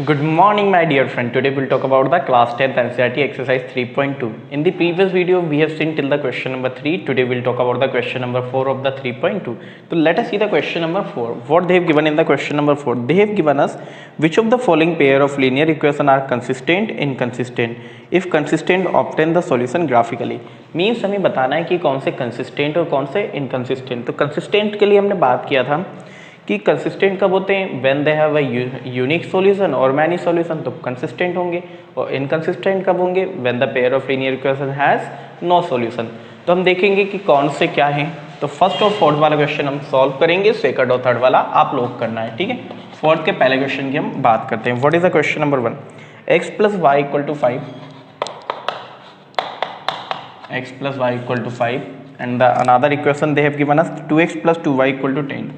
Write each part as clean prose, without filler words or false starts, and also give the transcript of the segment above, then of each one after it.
Good morning, my dear friend. Today we'll talk about the class 10th NCERT exercise 3.2. In the previous video, we have seen till the question number 3. Today we'll talk about the question number 4 of the 3.2. So let us see the question number 4. What they have given in the question number 4? They have given us which of the following pair of linear equation are consistent, inconsistent. If consistent, obtain the solution graphically. Means हमें बताना है कि कौन से consistent और कौन से inconsistent. तो कंसिस्टेंट के लिए हमने बात किया था कि कंसिस्टेंट कब होते हैं, when they have a unique solution और मैनी सॉल्यूशन, तो कंसिस्टेंट होंगे. और इनकंसिस्टेंट कब होंगे, when the pair of linear equation has no solution. तो हम देखेंगे कि कौन से क्या हैं. तो फर्स्ट और फोर्थ वाला क्वेश्चन हम सॉल्व करेंगे, सेकंड और थर्ड वाला आप लोग करना है. ठीक है, फोर्थ के पहले क्वेश्चन की हम बात करते हैं. What is the question number 1? x plus y equal to 5, x plus y equal to 5 and the another equation they have given us 2x plus 2y equal to 10.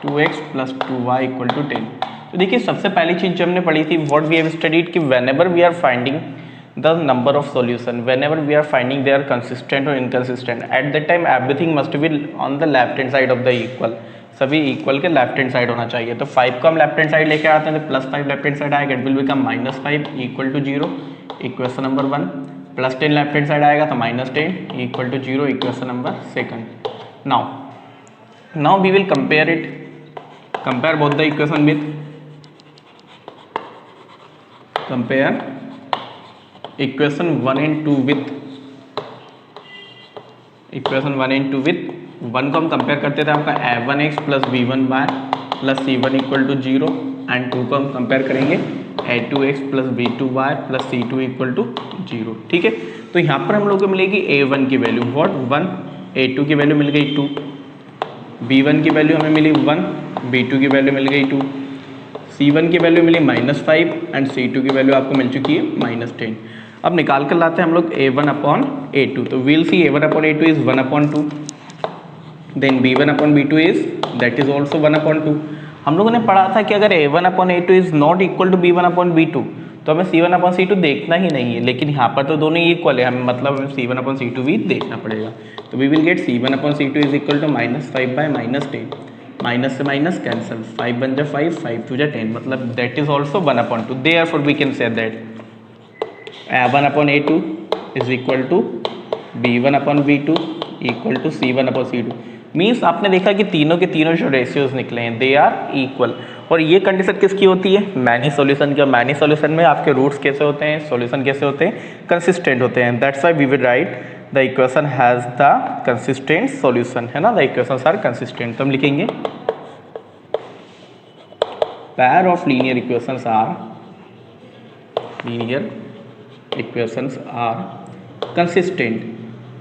2x plus 2y equal to 10. तो देखिए सबसे पहली चीज जो हमने पढ़ी थी, what we have studied, कि whenever we are finding the number of solution, whenever we are finding they are consistent और inconsistent, at that time everything must be on the left hand side of the equal. सभी equal के left hand side होना चाहिए. तो 5 को हम left hand side लेके आते हैं तो प्लस 5 लेफ्ट हैंड साइड आएगा, it will become minus 5 equal to 0. Equation number 1. Plus 10 left hand side आएगा तो minus 10 equal to 0. Equation number 2. Now we will compare it. Compare both the equation with equation 1 and 2 with equation 1 and 2 with 1 को हम compare करते थे आपका a1x plus b1y plus c1 equal to 0 and 2 को हम compare करेंगे a2x plus b2y plus c2 equal to 0. ठीक है, तो यहाँ पर हम लोग को मिलेगी a1 की वैल्यू व्हाट 1, a2 की वैल्यू मिल गई 2, b1 की वैल्यू हमें मिली 1, b2 की वैल्यू मिल गई 2, c1 की वैल्यू मिली -5 एंड c2 की वैल्यू आपको मिल चुकी है -10. अब निकाल कर लाते हैं हम लोग a1 अपॉन a2. तो we'll see a1 upon a2 is 1 upon 2, then b1 upon b2 is that is also 1 upon 2. हम लोगों ने पढ़ा था कि अगर a1 upon a2 is not equal to b1 upon b2 तो हमें c1 अपॉन c2 देखना ही नहीं है, लेकिन यहाँ पर तो दोनों इक्वल है, हमें मतलब हमें c1 अपॉन c2 भी देखना पड़ेगा. तो we will get c1 upon c2 is equal to -5 by -10. Minus से माइनस कैंसिल, 5 बन जा 5, 5 टू जा 10, मतलब that is also 1 upon 2. Therefore we can say that a1 upon a2 is equal to b1 upon b2 equal to c1 upon c2. Means आपने देखा कि तीनों के तीनों जो रेशियोज निकले हैं दे आर इक्वल. और ये कंडीशन किसकी होती है, मैनी सॉल्यूशन की. और मैनी सॉल्यूशन में आपके रूट्स कैसे होते हैं, सॉल्यूशन कैसे होते हैं, कंसिस्टेंट होते हैं. That's why we will write the equation has the consistent solution, है ना. The equations are consistent. तो हम लिखेंगे pair of linear equations are consistent.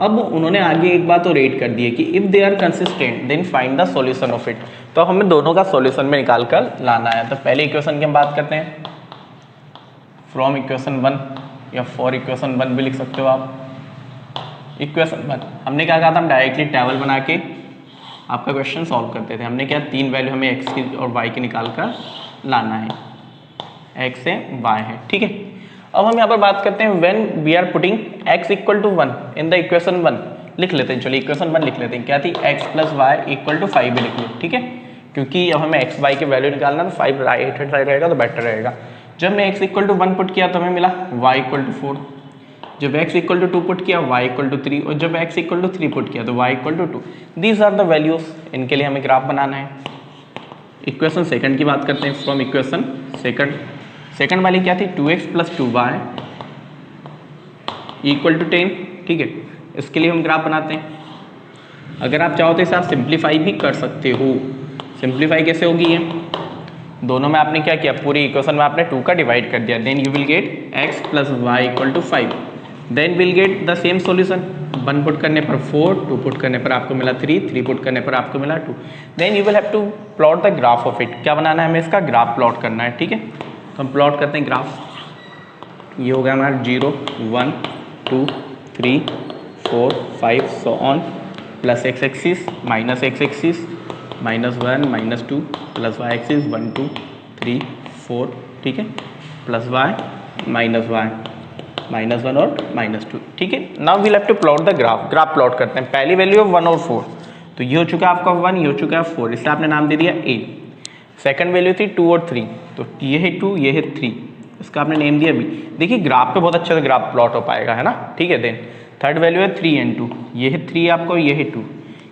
अब उन्होंने आगे एक बात और ऐड कर दी है कि if they are consistent then find the solution of it. तो हमें दोनों का सॉल्यूशन में निकाल कर लाना है. तो पहले इक्वेशन की हम बात करते हैं फ्रॉम इक्वेशन 1, या फॉर इक्वेशन 1 भी लिख सकते हो आप. इक्वेशन 1 हमने क्या कहा था, हम डायरेक्टली टेबल बना के आपका क्वेश्चन सॉल्व करते थे. हमने क्या 3 वैल्यू हमें x की और y की निकाल कर लाना है, x से y है. ठीक है, अब हम यहाँ पर बात करते हैं when we are putting x equal to 1 in the equation 1. लिख लेते हैं, चलिए इक्वेशन 1 लिख लेते हैं. क्या थी, x plus y equal to 5 भी लिख लो. ठीक है, क्योंकि अब हमें x y की वैल्यू निकालना तो 5 राइट हैंड साइड रहेगा तो बेटर रहेगा. जब हमने x इक्वल टू 1 पुट किया तो हमें मिला y इक्वल टू 4. जब x इक्वल टू 2 पुट किया y इक्वल टू 3, और जब x इक्वल टू 3 पुट किया तो y equal to 2. These are the values. इनके लिए हमें ग्राफ बनाना है. इक्वेशन सेकंड की बात करते हैं फ्रॉम इक्वेशन सेकंड वाली क्या थी, 2x plus 2y equal to 10. ठीक है, इसके लिए हम ग्राफ बनाते हैं. अगर आप चाहो तो इसे आप सिंप्लीफाई भी कर सकते हो. सिंप्लीफाई कैसे होगी, ये दोनों में आपने क्या किया, पूरी इक्वेशन में आपने 2 का डिवाइड कर दिया. Then you will get x plus y equal to 5. Then will get the same solution. 1 put करने पर 4, 2 पुट करने पर आपको मिला 3, 3 पुट करने पर आपको मिला 2. Then you will have to plot the graph of it. क्या बनाना है, हमें इसका ग्राफ प्लॉट करना है. ठीक है, तो हम प्लॉट करते हैं ग्राफ. ये हो गया हमारा 0, 1, 2, 3, 4, 5 so on. Plus x axis minus x axis -1 -2 plus y axis 1 2 3 4. ठीक है, प्लस y माइनस y -1 और -2. ठीक है, now we have to plot the graph plot करते हैं. पहली वैल्यू है 1 और 4, तो ये हो चुका है आपका 1, ये हो चुका है 4. इससे आपने नाम दे दिया a. सेकंड वैल्यू थी 2 और 3, तो ये है 2, ये है 3, इसका आपने नेम दिया बी। देखिए ग्राफ पे बहुत अच्छे से ग्राफ प्लॉट हो पाएगा, है ना, ठीक है। देन थर्ड वैल्यू है 3 and 2, ये है 3 आपको, ये है 2,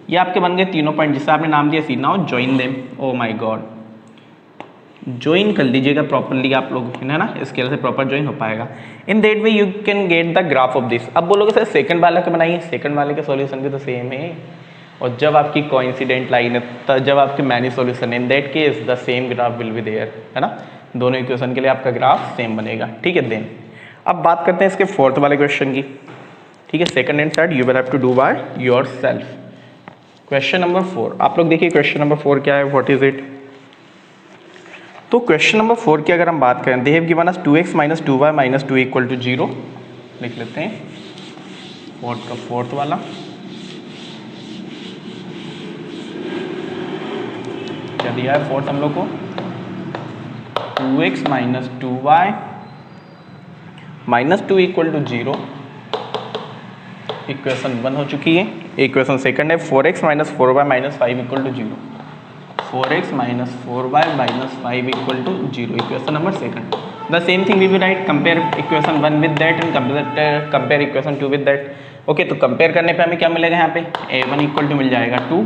ये आपके बन गए तीनों पॉइंट जिससे आपने नाम दिया C. Now join them, oh my God, ज्वाइन कर लीजिएगा प्रॉपरली आप लोग, है ना, स्केल से प्रॉपर ज्वाइन हो पाएगा। इन that way you can get the graph of this. अब बोलोगे सर सेकंड वाले के बनाइए, सेकंड वाले के सॉल्यूशन भी तो सेम है, और जब आपकी कोइंसिडेंट लाइन है, जब आपके many solution, in that case the same graph will be there, है ना, दोनों इक्वेशन के लिए आपका ग्राफ सेम बनेगा, ठीक है। देन अब बात करते हैं इसके फोर्थ वाले क्वेश्चन की, ठीक है। Second and third you will have to do by your self. Question number 4, आप लोग देखिए क्वेश्चन नंबर 4 क्या है, व्हाट इज इट। तो क्वेश्चन नंबर 4 की अगर हम बात करें, दे have given us 2x - 2y - 2 = 0, लिख लेते हैं फोर्थ का फोर्थ वाला। क्या दिया है फोर्थ हम लोग को, 2x - 2y - 2 = 0, इक्वेशन 1 हो चुकी है। इक्वेशन सेकंड है 4x - 4y - 5 = 0, 4x - 4y - 5 = 0, equation number second. The same thing we will write, compare equation 1 with that and compare equation 2 with that. Okay, तो कंपेयर करने पे हमें क्या मिलेगा, यहाँ पे a1 = मिल जाएगा 2,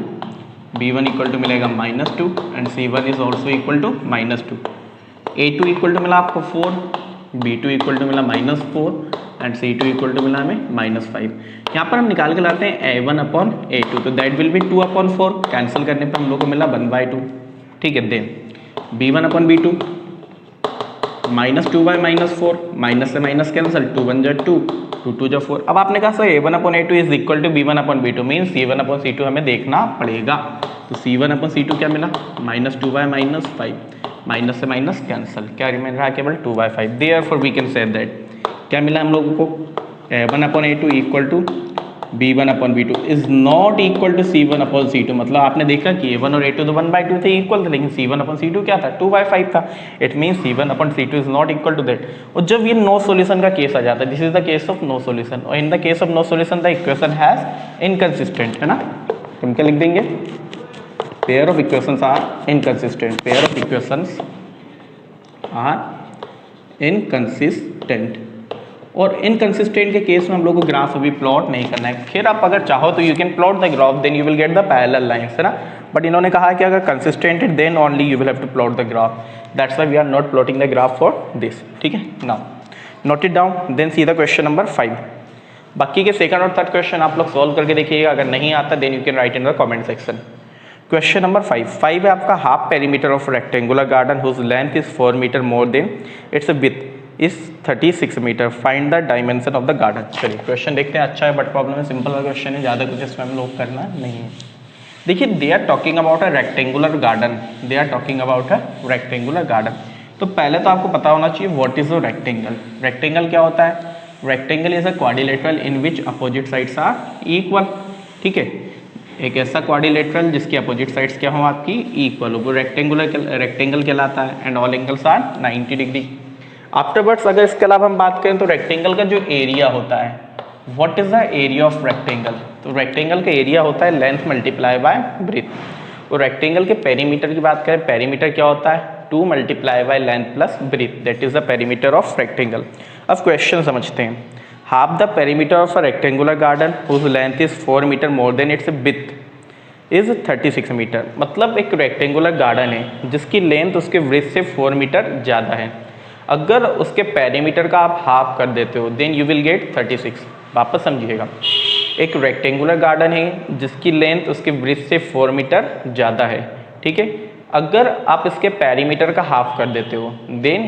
b1 = मिलेगा -2 and c1 is also equal to -2, a2 = मिला आपको 4, b2 = मिला -4 एंड c2 = मिला हमें -5। यहाँ पर हम निकाल के लाते हैं a1/a2, तो दैट विल बी 2/4, कैंसिल करने पर हम लोग को मिला 1/2, ठीक है। देन b1/b2 -2y -4, माइनस से माइनस कैंसिल, 2 1 = 2, 2 2 = 4। अब आपने कहा sir a1/a2 is equal to b1/b2, mean c1/c2 हमें देखना पड़ेगा, तो c1/c2 क्या मिला, -2y -5, माइनस से माइनस कैंसिल, क्या रिमेन रहा केवल 2/5। Therefore we can say that क्या मिला हम लोगों को, a1/a2 equal to b1/b2 is not equal to c1/c2। मतलब आपने देखा कि a1 और a2 तो 1/2 थे, इक्वल थे, लेकिन c1/c2 क्या था, 2/5 था। It mean c1/c2 is not equal to that. और जब ये नो सॉल्यूशन का केस आ जाता है, this is the case of no solution, और in the case of no solution the equation has inconsistent, है ना, हम क्या लिख देंगे, pair of equations are inconsistent, pair of equations are inconsistent. और इनकंसिस्टेंट के केस में हम लोग को ग्राफ अभी प्लॉट नहीं करना है। फिर आप अगर चाहो तो you can plot the graph, then you will get the parallel lines, है ना, बट इन्होंने कहा कि अगर कंसिस्टेंट है then only you will have to plot the graph, that's why we are not plotting the graph for this, ठीक है। Now note it down, then see the question number 5। बाकी के सेकंड और थर्ड क्वेश्चन आप लोग solve करके देखिएगा, अगर नहीं आता then you can write in the comment section. Question number 5 है आपका, half perimeter of rectangular garden whose length is 4 meter more than its width is 36 meter, find the dimension of the garden. चलिए क्वेश्चन देखते हैं, अच्छा है but problem है, simple का क्वेश्चन है, ज़्यादा कुछ इसमें हम लोग करना नहीं है। देखिए they are talking about a rectangular garden, they are talking about a rectangular garden. तो पहले तो आपको पता होना चाहिए what is a rectangle. Rectangle क्या होता है, rectangle is a quadrilateral in which opposite sides are equal, ठीक है, एक ऐसा क्वाड्रिलेटरल जिसकी अपोजिट साइड्स क्या हो आपकी इक्वल हो, वो रेक्टेंगल कहलाता है, and all angles are 90 degree. Afterwards अगर इसके अलावा हम बात करें तो रेक्टेंगल का जो एरिया होता है, what is the area of rectangle, तो रेक्टेंगल का एरिया होता है लेंथ मल्टीप्लाई बाय ब्रेथ। और रेक्टेंगल के पेरीमीटर की बात करें, पेरीमीटर क्या होता है, 2 × length plus breadth, that is the perimeter of rectangle. अब क्वेश्चन समझते हैं, half the perimeter of a rectangular garden whose length is 4 meter more than its width is 36 meter. मतलब एक रेक्टेंगुलर गार्डन है जिसकी लेंथ उसके ब्रेथ से 4 meter ज़्यादा है, अगर उसके पेरीमीटर का आप हाफ कर देते हो देन यू विल गेट 36। वापस समझिएगा, एक रेक्टेंगुलर गार्डन है जिसकी लेंथ उसके ब्रेथ से 4 मीटर ज़्यादा है, ठीक है, अगर आप इसके पेरीमीटर का हाफ कर देते हो then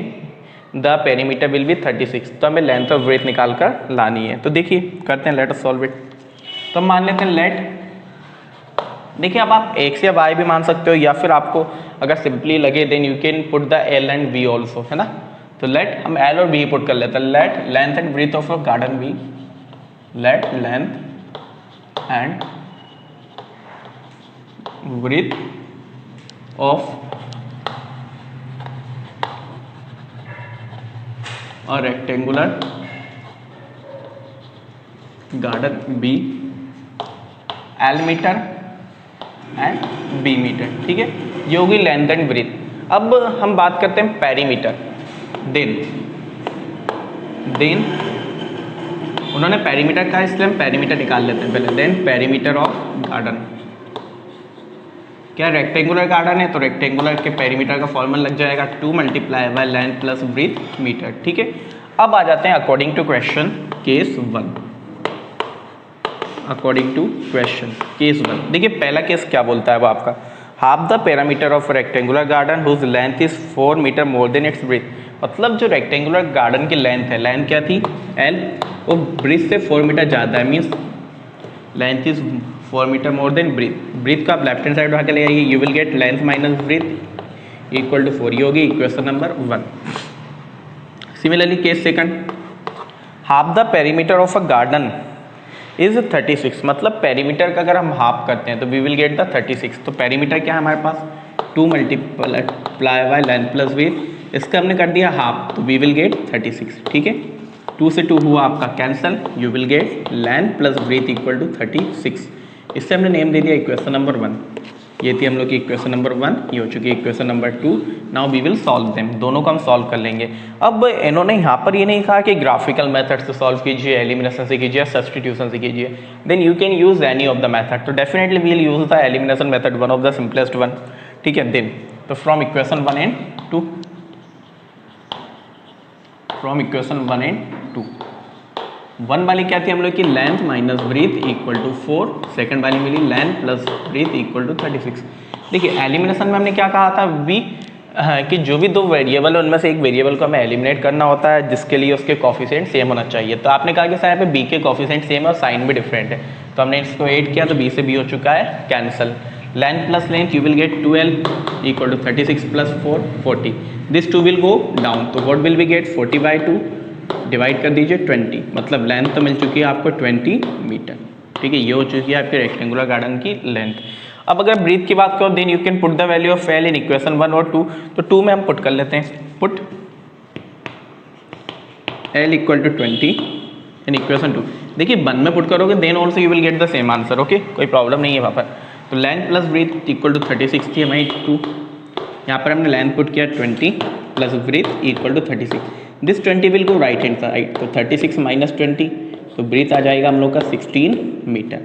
the perimeter will be 36। तो हमें लेंथ ऑफ ब्रेथ निकाल कर लानी है। तो देखिए करते हैं, लेट अस सॉल्व इट। तो मान लेते हैं लेट, देखिए अब आप x या y भी मान सकते हो, या फिर आपको अगर सिंपली लगे then you can put the l and v also, है ना। तो लेट हम l और v पुट कर लेते हैं, let length and breadth of a garden v, let length and breadth of a rectangular garden B, L meter and B meter, ठीक है, ये होगी लेंथ एंड ब्रेथ। अब हम बात करते हैं पेरीमीटर। देन उन्होंने पेरीमीटर कहा, इसलिए हम पेरीमीटर निकाल लेते हैं पहले। देन पेरीमीटर ऑफ गार्डन, क्या रेक्टेंगुलर गार्डन है तो रेक्टेंगुलर के पेरीमीटर का फॉर्मूला लग जाएगा 2 multiply by length plus breadth meter, ठीक है। अब आ जाते हैं according to question case 1। According to question case 1 देखिए पहला केस क्या बोलता है वो आपका, half the parameter of rectangular garden whose length is 4 meter more than its breadth. मतलब जो रेक्टेंगुलर गार्डन की लेंथ है, लेंथ क्या थी L, वो ब्रीथ से 4 मीटर ज़्यादा है, means length is 4 meter more than breadth. Breadth को आप लेफ्ट हैंड साइड उठा के ले आइए, you will get length minus breadth equal to 4, ये होगी equation number 1। Similarly case second, half the perimeter of a garden is 36। मतलब perimeter का अगर हम हाफ करते हैं तो वी विल गेट द 36। तो पेरीमीटर क्या है हमारे पास 2 multiply by length plus breadth, इसका हमने कर दिया हाफ तो वी विल गेट 36, ठीक है। 2 से 2 हुआ आपका cancel, you will get length plus breadth equal to 36। इससे हमने नेम दे दिया इक्वेशन नंबर 1। ये थी हम लोग की इक्वेशन नंबर 1, ये हो चुकी है equation number 2। Now we will solve them, दोनों को हम सॉल्व कर लेंगे। अब इन्होंने यहाँ पर ये नहीं कहा कि ग्राफिकल मेथड से सॉल्व कीजिए, एलिमिनेशन से कीजिए, सब्स्टिट्यूशन से कीजिए, then you can use any of the method. तो definitely we will use the elimination method, one of the simplest one, ठीक है। देन तो from equation 1 and 2, from equation 1 and 2, 1 वाली क्या थी हम लोग की length minus breadth equal to 4, second वाली मिली length plus breadth equal to 36। देखिए एलिमिनेशन में हमने क्या कहा था वी, कि जो भी दो वेरिएबल है उनमें से एक वेरिएबल को हमें एलिमिनेट करना होता है, जिसके लिए उसके कोफिशिएंट सेम होना चाहिए। तो आपने कहा कि सर यहाँ पे बी के कोफिशिएंट सेम है और साइन भी डिफरेंट है, तो हमने इसको ऐड किया तो बी से बी हो चुका है cancel. Length plus length you will get 2l equal to 36 plus 4 40, this 2 will go down, तो what will we get 40/2 divide कर दीजिए 20, मतलब लेंथ तो मिल चुकी है आपको 20 मीटर, ठीक है। ये हो चुकी है आपके रेक्टेंगुलर गार्डन की लेंथ। अब अगर ब्रीथ की बात करो, then you can put the value of L in equation 1 और 2। तो 2 में हम पुट कर लेते हैं, put L equal to 20 in equation 2। देखिए 1 में पुट करोगे then also you will get the same answer, okay, कोई प्रॉब्लम नहीं है वहाँ पर। तो length plus breadth equal to 36 थी हमारी 2, यहाँ पर हमने लेंथ पुट किया 20 plus breadth equal to 36। This 20 will go right hand side, तो 36 माइनस 20, तो ब्रीथ आ जाएगा हम लोग का 16 मीटर।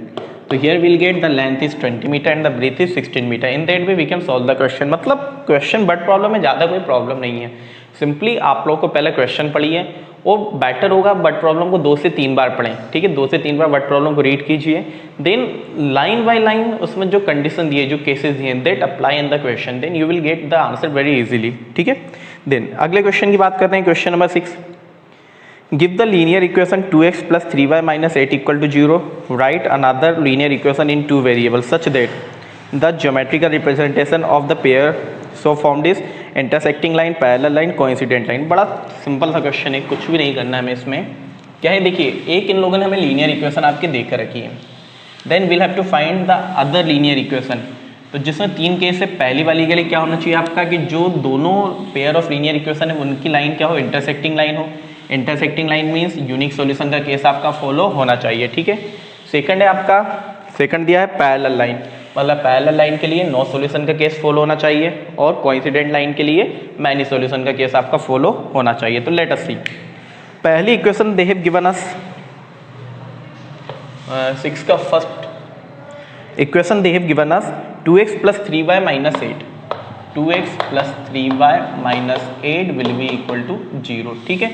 तो here will get the length is 20 meter and the breadth is 16 meter. In that way we can solve the question. मतलब question but problem में ज़्यादा कोई प्रॉब्लम नहीं है, सिंपली आप लोग को पहले क्वेश्चन पढ़िए, वो बेटर होगा बट प्रॉब्लम को 2 से 3 बार पढ़ें, ठीक है। 2 से 3 बार बट प्रॉब्लम को रीड कीजिए, देन लाइन बाय लाइन उसमें जो कंडीशन दिए, जो केसेस दिए, that apply in the question, then you will get the answer very easily, ठीक है। देन अगले क्वेश्चन की बात करते हैं, question number 6। Give the linear equation 2x plus 3y minus 8 equal to 0, write another linear equation in 2 variable such that the geometrical representation of the pair so formed is intersecting line, parallel line, coincident line. बड़ा simple सा question है, कुछ भी नहीं करना है हमें इसमें। क्या है देखिए, एक इन लोगों ने हमें लीनियर इक्वेशन आपके दे कर रखी है, then we'll have to find the other linear equation. तो जिसमें 3 केस है, पहली वाली के लिए क्या होना चाहिए आपका कि जो दोनों पेयर ऑफ लीनियर इक्वेशन है उनकी लाइन क्या हो, इंटरसेक्टिंग लाइन हो। Intersecting line means unique solution का केस आपका फॉलो होना चाहिए, ठीक है। सेकंड है आपका, सेकंड दिया है पैरेलल लाइन, मतलब पैरेलल लाइन के लिए नो सॉल्यूशन का केस फॉलो होना चाहिए, और कोइंसिडेंट लाइन के लिए मैनी सॉल्यूशन का केस आपका फॉलो होना चाहिए। तो लेट अस सी, पहली equation they have given us 6 का first equation they have given us 2x plus 3y minus 8, 2x plus 3y minus 8 will be equal to 0, ठीक है।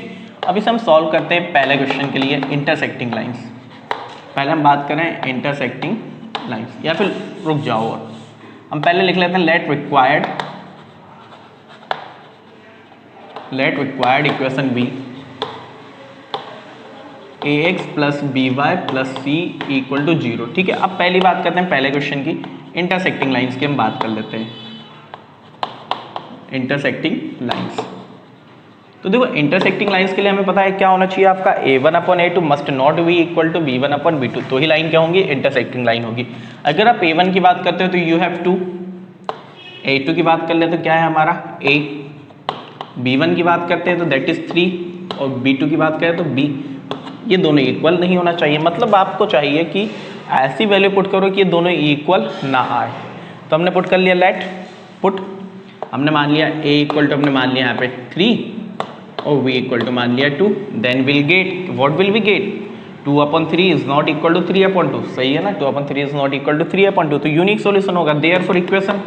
अब इसे हम सॉल्व करते हैं पहले क्वेश्चन के लिए, इंटरसेक्टिंग लाइंस। पहले हम बात करें इंटरसेक्टिंग लाइंस, या फिर रुक जाओ और हम पहले लिख लेते हैं let required equation be ax plus b y plus c equal to 0, ठीक है। अब पहली बात करते हैं पहले क्वेश्चन की, इंटरसेक्टिंग लाइंस की हम बात कर लेते हैं। इंटरसेक्टिंग लाइंस, तो देखो इंटरसेक्टिंग लाइंस के लिए हमें पता है क्या होना चाहिए आपका, a1/a2 must not be equal to b1/b2, तो ही लाइन क्या होंगी, इंटरसेक्टिंग लाइन होगी। अगर आप a1 की बात करते हो तो यू हैव 2, a2 की बात कर ले तो क्या है हमारा a, b1 की बात करते हैं तो दैट इज 3, और b2 की बात करें तो b, ये दोनों इक्वल नहीं होना चाहिए। मतलब आपको चाहिए कि ऐसी वैल्यू पुट करो कि ये दोनों इक्वल ना आए। तो हमने पुट कर लिया, लेट पुट हमने मान लिया a इक्वल टू हमने मान लिया यहाँ पे 3 और v इक्वल टू मान लिया 2, then will get what will we get 2/3 is not equal to 3/2, सही है ना, 2/3 इज नॉट इक्वल टू 3/2, तो यूनिक सॉल्यूशन होगा। देयरफॉर इक्वेशन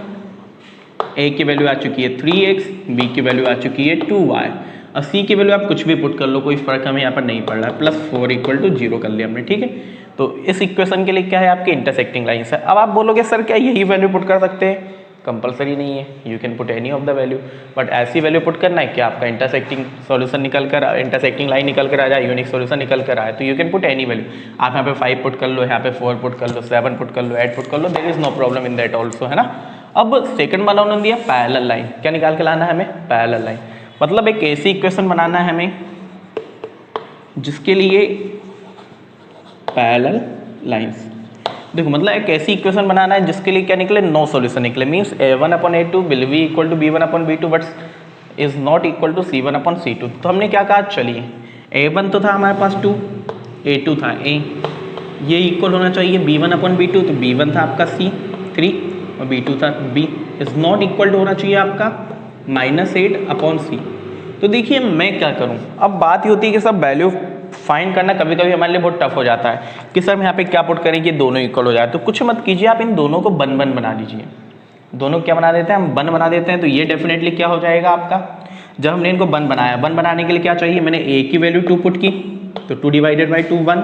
a की वैल्यू आ चुकी है 3x, b की वैल्यू आ चुकी है 2y और c की वैल्यू आप कुछ भी पुट कर लो, कोई फर्क हमें यहाँ पर नहीं पड़ रहा है, +4 इक्वल टू 0 कर लिया हमने, ठीक है। तो इस इक्वेशन के लिए क्या है आपकी इंटरसेक्टिंग लाइन्स है। अब आप बोलोगे सर क्या यही वैल्यू पुट कर सकते हैं, कंपलसरी नहीं है, you can put any of the value, but ऐसी वैल्यू पुट करना है कि आपका इंटरसेक्टिंग सॉल्यूशन निकल कर, इंटरसेक्टिंग लाइन निकल कर आ जाए, यूनिक सॉल्यूशन निकल कर आए, तो you can put any value. आप यहाँ पे 5 पुट कर लो, यहाँ पे 4 पुट कर लो, 7 पुट कर लो, 8 पुट कर लो, there is no problem in that also, है ना। अब सेकंड वाला उन्होंने दिया पैरेलल लाइन, क्या निकाल के लाना है हमें, पैरेलल लाइन, मतलब एक ऐसी इक्वेशन बनाना है हमें जिसके लिए पैरेलल लाइंस, देखो मतलब एक ऐसी इक्वेशन बनाना है जिसके लिए क्या निकले, नो सॉल्यूशन निकले, means a1/a2 will be equal to b1/b2 but is not equal to c1/c2। तो हमने क्या कहा, चलिए a1 तो था हमारे पास 2, a2 था a, ये इक्वल होना चाहिए b1/b2, तो b1 था आपका c 3 और b2 था b, is not equal to होना चाहिए आपका -8/c। तो देखिए मैं क्या करूं, अब बात ये होती है कि सब वैल्यू फाइंड करना कभी कभी हमारे लिए बहुत टफ हो जाता है कि सर हम यहाँ पे क्या पुट करें कि दोनों इक्वल हो जाए, तो कुछ मत कीजिए, आप इन दोनों को बन बना दीजिए, दोनों क्या बना देते हैं हम, बन बना देते हैं, तो ये डेफिनेटली क्या हो जाएगा आपका, जब हमने इनको बन बनाया, बन बनाने के लिए क्या चाहिए, मैंने a की वैल्यू 2 पुट की तो 2/2 1,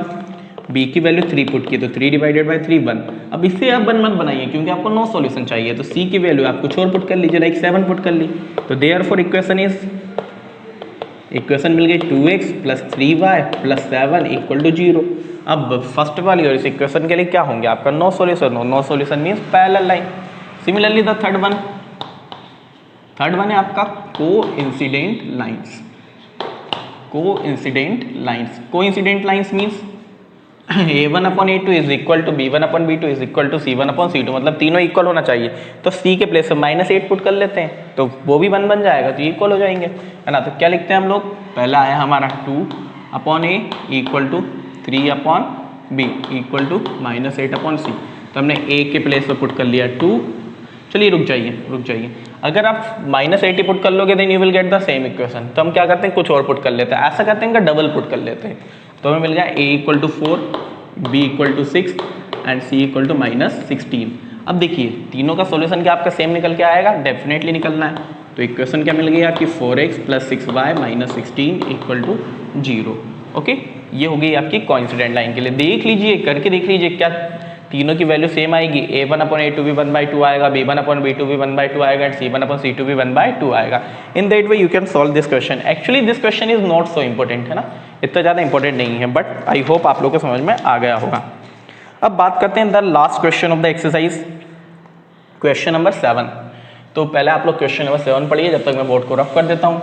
b की वैल्यू 3 पुट की तो 3/3 1। अब इससे आप बन मत बनाइए क्योंकि आपको नो सॉल्यूशन चाहिए, तो c की वैल्यू आप कुछ और पुट कर लीजिए, लाइक 7 पुट कर ली, तो देयरफॉर इक्वेशन मिल गई 2x + 3y + 7 इक्वल टू 0। अब फर्स्ट वाली और इस इक्वेशन के लिए क्या होंगे आपका, no solution, no solution means parallel line. Similarly the third one है आपका coincident lines, coincident lines means a1/a2 is equal to b1/b2 is equal to c1/c2, मतलब तीनों इक्वल होना चाहिए, तो c के प्लेस में -8 पुट कर लेते हैं तो वो भी बन जाएगा, तो इक्वल हो जाएंगे, है ना। तो क्या लिखते हैं हम लोग, पहला आया हमारा 2/a equal to 3/b equal to -8/c, तो हमने a के प्लेस में पुट कर लिया 2। चलिए रुक जाइए, अगर आप -80 पुट कर लोगे then you will get the same equation, तो हम क्या करते हैं कुछ और पुट कर लेते हैं, ऐसा करते हैं इनका डबल पुट कर लेते हैं, तो हमें मिल गया a equal to 4, b equal to 6 and c equal to -16। अब देखिए तीनों का सॉल्यूशन क्या आपका सेम निकल के आएगा, डेफिनेटली निकलना है, तो इक्वेशन क्या मिल गई आपकी 4x + 6y -16 equal to 0। Okay, ये हो गई आपकी कोइंसिडेंट लाइन के लिए, देख लीजिए करके देख लीजिए क्या तीनों की वैल्यू सेम आएगी, a1/a2 भी 1/2 आएगा, b1/b2 भी 1/2 आएगा एंड c1/c2 भी 1/2 आएगा। इन that way you can solve this question. Actually this question is not so important, है ना, इतना ज़्यादा इंपॉर्टेंट नहीं है, बट आई होप आप लोगों को समझ में आ गया होगा। अब बात करते हैं the last question of the exercise, question number 7। तो पहले आप लोग क्वेश्चन नंबर 7 पढ़िए, जब तक मैं बोर्ड को रफ कर देता हूँ।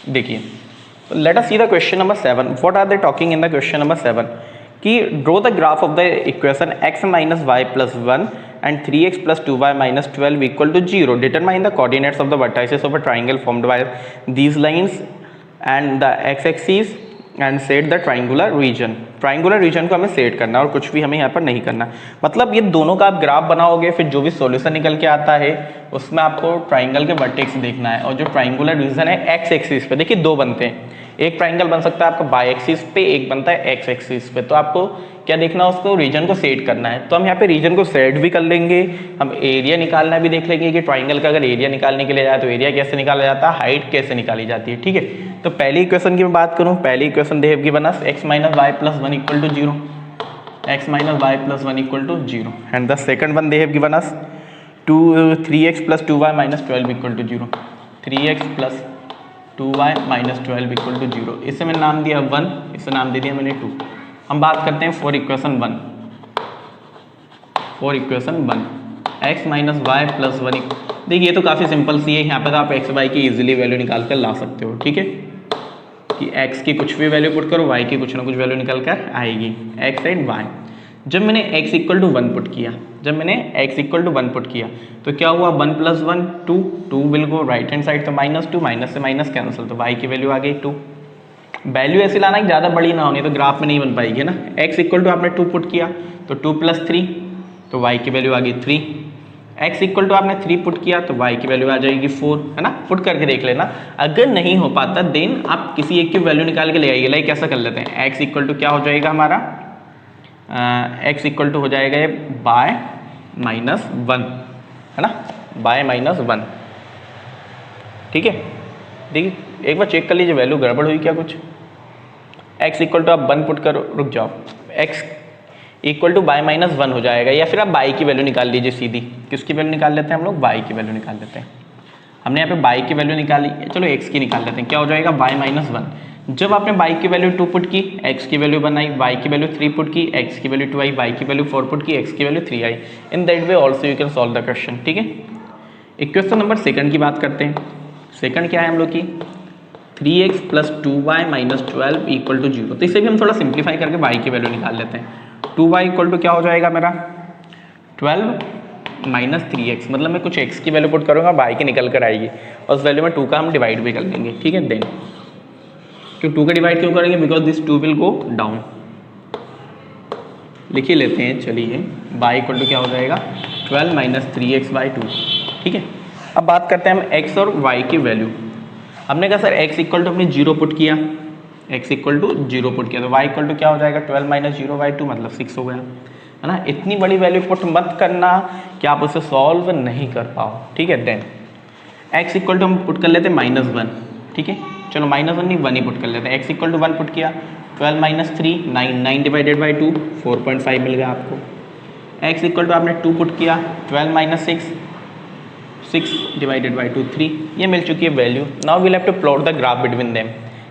देखिए, let us see the question number 7. What are they talking in the question number 7? कि draw the graph of the equation x minus y plus 1 and 3x plus 2y minus 12 equal to 0. Determine the coordinates of the vertices of a triangle formed by these lines and the x-axis and set the triangular region. Triangular region को हमें set करना और कुछ भी हमें यहाँ पर नहीं करना, मतलब ये दोनों का आप ग्राफ बनाओगे, फिर जो भी सॉल्यूशन निकल के आता है उसमें आपको ट्राइंगल के वर्टेक्स देखना है, और जो ट्राइंगुलर रीजन है एक्स एक्सिस पे, देखिए दो बनते हैं, एक ट्राइंगल बन सकता है आपका बाय एक्सिस पे, एक बनता है एक्स एक्सिस पे, तो आपको क्या देखना, उसको रीजन को सेट करना है। तो हम यहाँ पे रीजन को सेट भी कर लेंगे, हम एरिया निकालना भी देख लेंगे कि ट्राइंगल का अगर एरिया निकालने के लिए जाए तो एरिया कैसे निकाला जाता है, हाइट कैसे निकाली जाती है, ठीक है। तो पहली इक्वेशन की मैं बात करूँ, पहली equation they have given us x - y + 1 equal to 0, x - y + 1 equal to 0, and the second one they have given us 3x + 2y - 12 equal to 0, 3x + 2y - 12 equal to 0। इसे मैंने नाम दिया 1, इसे नाम दे दिया मैंने 2। हम बात करते हैं फॉर इक्वेशन 1, x - y + 1। देखिए ये तो काफ़ी सिंपल सी है, यहाँ पर तो आप x y की इजीली वैल्यू निकाल कर ला सकते हो, ठीक है, कि x की कुछ भी वैल्यू पुट करो, y की कुछ ना कुछ वैल्यू निकल कर आएगी, x एंड y। जब मैंने x = 1 पुट किया, तो क्या हुआ, 1 + 1 2, 2 will go right hand side, तो -2, माइनस से माइनस कैंसिल, तो y की वैल्यू आ गई 2। वैल्यू ऐसी लाना कि ज़्यादा बड़ी ना होनी तो ग्राफ में नहीं बन पाएगी ना। x इक्वल टू आपने 2 पुट किया तो 2 + 3 तो y की वैल्यू आ गई 3। x इक्वल टू आपने 3 पुट किया तो y की वैल्यू आ जाएगी 4, है ना। पुट करके देख लेना, अगर नहीं हो पाता देन आप किसी एक की वैल्यू निकाल के ले आइए। लाइक कैसा कर लेते हैं, x इक्वल टू क्या हो जाएगा हमारा, x इक्वल टू हो जाएगा ये बाय -1, है ना, बाय -1, ठीक है। देखिए एक बार चेक कर लीजिए वैल्यू गड़बड़ हुई क्या कुछ। x इक्वल टू आप 1 पुट करो, रुक जाओ, x इक्वल टू बाय -1 हो जाएगा, या फिर आप बाई की वैल्यू निकाल लीजिए सीधी। किसकी वैल्यू निकाल लेते हैं हम लोग, बाई की वैल्यू निकाल लेते हैं। हमने यहाँ पे बाई की वैल्यू निकाली, चलो x की निकाल लेते हैं। क्या हो जाएगा, बाय -1। जब आपने बाई की वैल्यू 2 पुट की, x की वैल्यू 1 आई, y की वैल्यू 3 पुट की, x की वैल्यू 2 आई, y की वैल्यू 4 पुट की, x की value 3 I. In that way also you can solve the question, ठीक है। इक्वेशन नंबर सेकंड की बात करते हैं। सेकंड क्या है हम लोग की, 3x + 2y - 12 = 0। तो इसे भी हम थोड़ा सिंप्लीफाई करके y की वैल्यू निकाल लेते हैं। 2y = क्या हो जाएगा मेरा, 12 - 3x, मतलब मैं कुछ x की वैल्यू पुट करूँगा, y की निकल कर आएगी और उस वैल्यू में 2 का हम डिवाइड भी कर लेंगे, ठीक है। देन क्यों 2 का डिवाइड क्यों करेंगे, because this 2 will go down. लिख ही लेते हैं चलिए, y = क्या हो जाएगा, 12 - 3x/2, ठीक है। अब बात करते हैं हम x और y की वैल्यू। हमने कहा सर x इक्वल टू हमने 0 पुट किया, x इक्वल टू 0 पुट किया तो y इक्वल टू क्या हो जाएगा, 12 - 0/2 मतलब 6 हो गया, है ना। इतनी बड़ी वैल्यू पुट मत करना कि आप उसे सॉल्व नहीं कर पाओ, ठीक है। देन x इक्वल टू हम पुट कर लेते हैं -1, ठीक है। चलो -1 नहीं 1 ही पुट कर लेते हैं। x इक्वल टू 1 पुट किया, 12 - 3 9, 9/2 4.5 मिल गया आपको। x इक्वल टू आपने 2 पुट किया, 12 - 6 6/2 3, ये मिल चुकी है value. Now we'll have to plot the graph between them.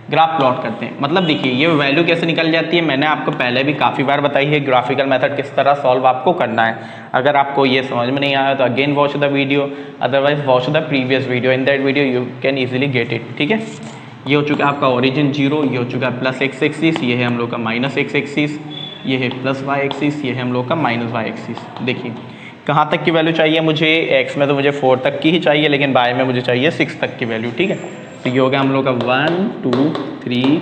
Graph plot करते हैं, मतलब देखिए ये वैल्यू कैसे निकल जाती है, मैंने आपको पहले भी काफ़ी बार बताई है ग्राफिकल मेथड किस तरह सॉल्व आपको करना है। अगर आपको ये समझ में नहीं आया तो again watch the video, otherwise watch the previous video, in that video you can easily get it, ठीक है। ये हो चुका है आपका ओरिजिन 0, ये हो चुका है +x एक्सिस, ये है हम लोग का -x एक्सिस, ये है +y एक्सिस, ये है हम लोग का -y एक्सिस। देखिए कहाँ तक की वैल्यू चाहिए मुझे, x में तो मुझे 4 तक की ही चाहिए, लेकिन y में मुझे चाहिए 6 तक की वैल्यू, ठीक है। तो ये हो गया हम लोग का 1 2 3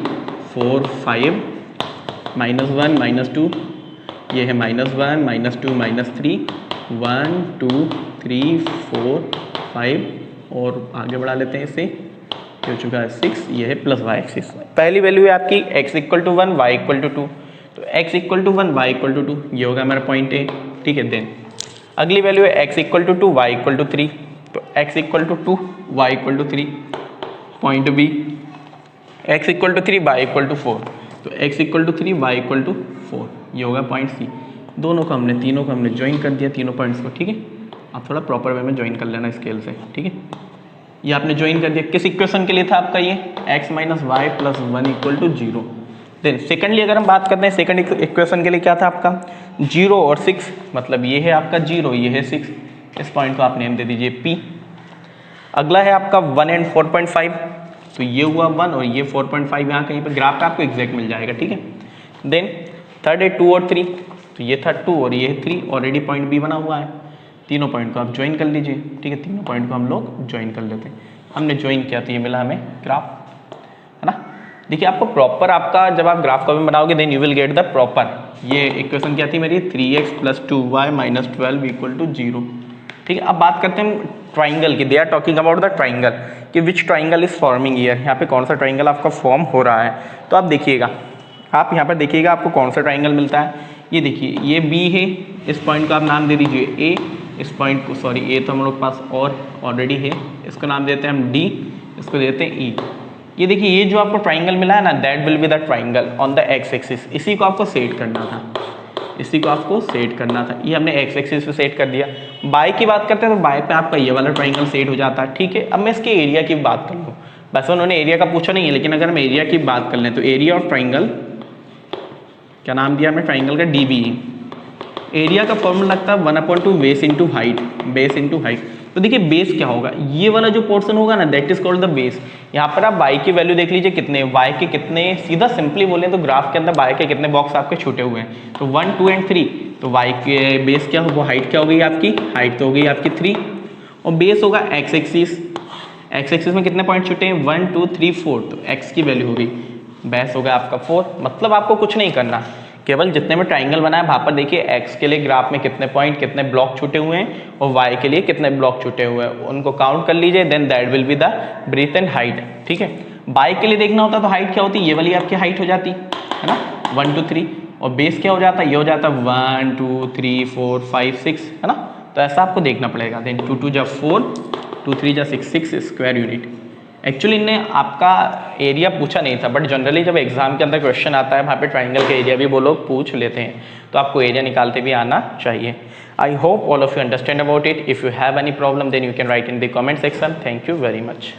4 5 -1 -2, ये है -1 -2 -3 1 2 3 4 5 और आगे बढ़ा लेते हैं इसे, ये हो चुका है 6, ये है +y एक्सिस। पहली वैल्यू है आपकी x = 1 y = 2, तो x = 1 y = 2, ये होगा मेरा पॉइंट A, ठीक है। देन अगली वैल्यू है x = 2 y = 3, तो x = 2 y = 3, point B। x = 3 y = 4, तो x = 3 y = 4, ये होगा पॉइंट C। दोनों को हमने, तीनों को हमने ज्वाइन कर दिया, तीनों पॉइंट्स को, ठीक है। आप थोड़ा प्रॉपर वे में ज्वाइन कर लेना स्केल से, ठीक है। ये आपने ज्वाइन कर दिया, किस इक्वेशन के लिए था आपका ये, x - y + 1 = 0। देन सेकेंडली अगर हम बात करते हैं सेकंड इक्वेशन के लिए क्या था आपका, 0 और 6, मतलब ये है आपका 0, ये है 6, इस पॉइंट को आप नेम दे दीजिए P। अगला है आपका 1 and 4.5, तो ये हुआ 1 और ये 4.5, यहाँ कहीं पर ग्राफ पे आपको एग्जैक्ट मिल जाएगा, ठीक है। देन थर्ड है 2 और 3, तो ये था 2 और ये है 3, ऑलरेडी पॉइंट B बना हुआ है, तीनों पॉइंट को आप ज्वाइन कर लीजिए, ठीक है। तीनों पॉइंट को हम लोग ज्वाइन कर लेते हैं, हमने ज्वाइन किया तो ये मिला हमें ग्राफ, है ना। देखिए आपको प्रॉपर आपका जब आप ग्राफ कॉलम बनाओगे then you will get the proper, ये इक्वेशन क्या थी मेरी, 3x + 2y - 12 = 0, ठीक है। अब बात करते हैं ट्राइंगल की, they are talking about the triangle कि which triangle is forming here, यहाँ पे कौन सा ट्राइंगल आपका फॉर्म हो रहा है। तो आप देखिएगा, आप यहाँ पर देखिएगा आपको कौन सा ट्राइंगल मिलता है। ये देखिए ये B है, इस पॉइंट को आप नाम दे दीजिए A, इस पॉइंट को, सॉरी A तो हम लोग पास और ऑलरेडी है, इसको नाम देते हैं हम D, इसको देते हैं E। ये देखिए ये जो आपको ट्राइंगल मिला है ना, that will be the triangle on the x axis, इसी को आपको सेट करना था, इसी को आपको सेट करना था। ये हमने x एक्सिस पे सेट कर दिया। बाय की बात करते हैं तो बाय पे आपका ये वाला ट्राइंगल सेट हो जाता है, ठीक है। अब मैं इसके एरिया की बात कर लूँ, वैसे उन्होंने एरिया का पूछा नहीं है, लेकिन अगर हम एरिया की बात कर लें तो एरिया ऑफ ट्राइंगल, क्या नाम दिया हमने ट्राइंगल का, DBE। एरिया का फॉर्मूला लगता है 1/2 base into height, base into height. तो देखिए बेस क्या होगा, ये वाला जो पोर्शन होगा ना, that is called the base. यहाँ पर आप y की वैल्यू देख लीजिए कितने, y के कितने, सीधा सिंपली बोलें तो ग्राफ के अंदर y के कितने बॉक्स आपके छूटे हुए हैं, तो 1 2 और 3, तो y के बेस क्या होगा, हाइट क्या हो गई आपकी, हाइट तो हो गई आपकी 3, और बेस होगा x एक्सिस, x एक्सिस में कितने पॉइंट छूटे हैं, 1 2 3 4, तो x की वैल्यू हो गई बेस हो गया आपका 4। मतलब आपको कुछ नहीं करना, केवल जितने में ट्राइंगल बना है वहाँ पर देखिए एक्स के लिए ग्राफ में कितने पॉइंट कितने ब्लॉक छूटे हुए हैं और वाई के लिए कितने ब्लॉक छूटे हुए हैं, उनको काउंट कर लीजिए, then that will be the breadth and height. ठीक है, बाई के लिए देखना होता तो हाइट क्या होती, ये वाली आपकी हाइट हो जाती है ना 1 2 3, और बेस क्या हो जाता, ये हो जाता 1 2 3 4 5 6 है ना। तो ऐसा आपको देखना पड़ेगा। देन 2 2 जा 4, 2 3 जा 6, 6 स्क्वायर यूनिट। एक्चुअली इनने आपका एरिया पूछा नहीं था, बट जनरली जब एग्जाम के अंदर क्वेश्चन आता है वहाँ पे ट्राइंगल का एरिया भी वो लोग पूछ लेते हैं, तो आपको एरिया निकालते भी आना चाहिए। I hope all of you understand about it. If you have any problem then you can write in the comment section. Thank you very much.